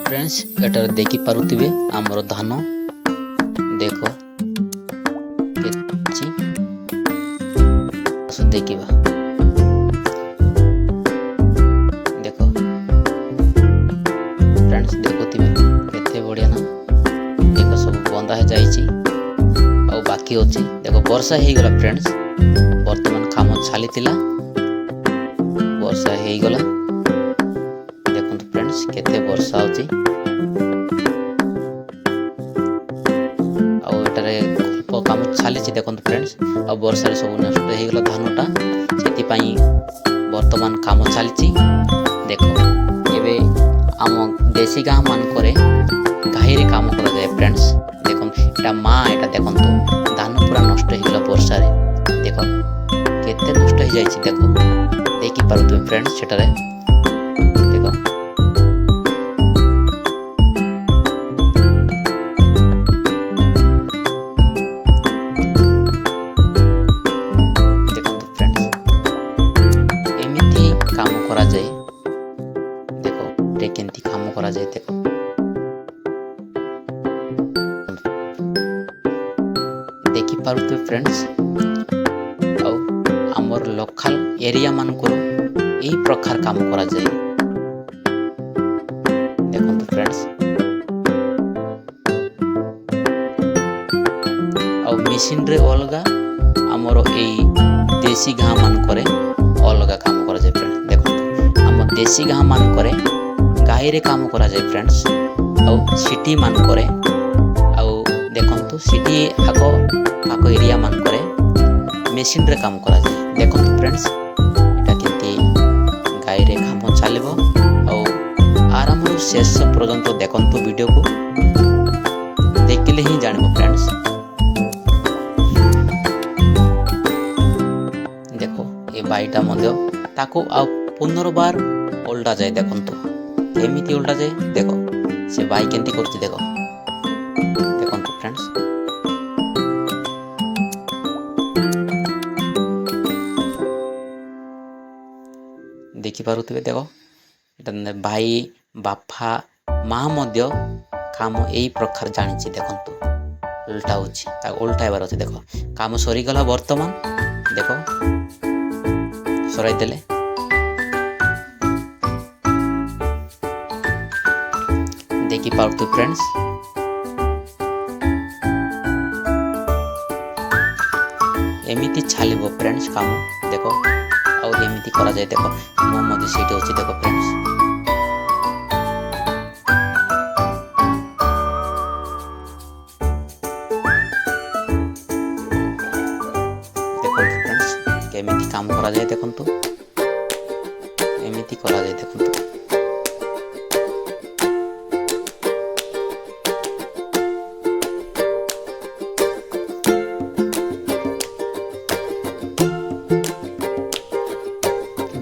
Friends एटार देखि पारुथिबे आमर धान देख देखा देख फ्रेंड्स देखुथिबे केते बढ़िया ना देख सब बंदा है जाइछि आ बाकी अछि देख वर्षा हे गला फ्रेंड्स वर्तमान काम छाली थिला वर्षा हे गला देखो फ्रेंड्स केते वर्षा होछि आ एटारे काम छाली छि देखो फ्रेंड्स आ वर्षा रे सब नष्ट हे गला धानटा सेति पई वर्तमान काम छाली छि देखो एबे आम देसी गाँ मान करे घाई रे काम करा जाय फ्रेंड्स देखो एटा मा एटा देखो धान पूरा नष्ट हे गला वर्षा रे देखो केते नष्ट हे जाय छि देखो देखि पारु तुम फ्रेंड्स सेटारे देखो केंती काम करा जाए देखो देखि पारु तो फ्रेंड्स आ हमर लोकल एरिया मान को एही प्रकार काम करा जाए देखो तो फ्रेंड्स आ मशीन रे अलगा हमर एही देसी गाँ मान करे अलगा काम करा जाए फ्रेंड्स देखो हम देसी गाँ मान करे गाई रे काम करा जाए फ्रेंड्स आ सिटी मान करे आ देखंतु सिटी आको एरिया मान करे मशीन रे काम करा जाए देखंतु फ्रेंड्स एटा केते गाई रे काम चलेबो आ आराम रु शेष पर्यंत देखंतु वीडियो को देखले ही जानबो फ्रेंड्स देखो ए बाईटा मध्य ताको आ 15 बार उल्टा जाए देखंतु एमिति उल्टा जाए देखो से बाई केंती करछि देखो देखो तो फ्रेंड्स देखि पारुथिबे देखो एटा भाई बापा माँ मध्य काम एई प्रकार जानिछि देखंतु उल्टा होछि ता उल्टा हेबार अछि देखो काम सरी गला वर्तमान देखो सराई देले देखि पारु फ्रेंड्स एमिति छालिबो फ्रेंड्स काम देखो आ एमिति करा जाय देखो मो मध्ये सेठी होछि देखो फ्रेंड्स देखो फ्रेंड्स केमिति काम करा जाय देखंतु एमिति करा जाय देखंतु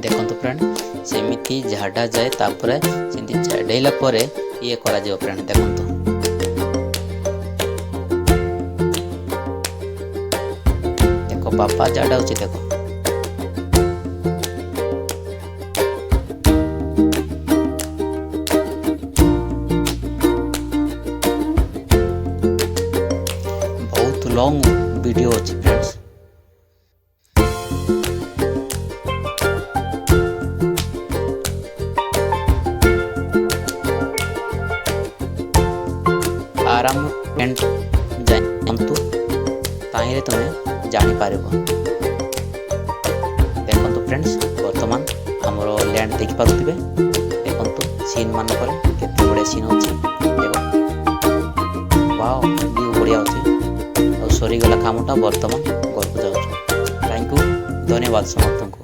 देखंतु फ्रेंड सेमिति झाड़ा जाए तापरे सेमिति झाड़ैला परे ये करा जाय फ्रेंड देखंतु देखो पापा झाड़ा होछि देखो बहुत लॉन्ग वीडियो अछि फ्रेंड्स आराम एंड जानतु ताहिरे तुम जानी पारिबो देखंतु फ्रेंड्स वर्तमान हमरो लैंड देखि पारुथिबे देखंतु सीन मान पर केते बडे सीन होछि देखो वाओ व्यू बढ़िया होछि और सरी गला कामटा वर्तमान घर को जाउछु थैंक यू धन्यवाद समस्तଙ୍କୁ।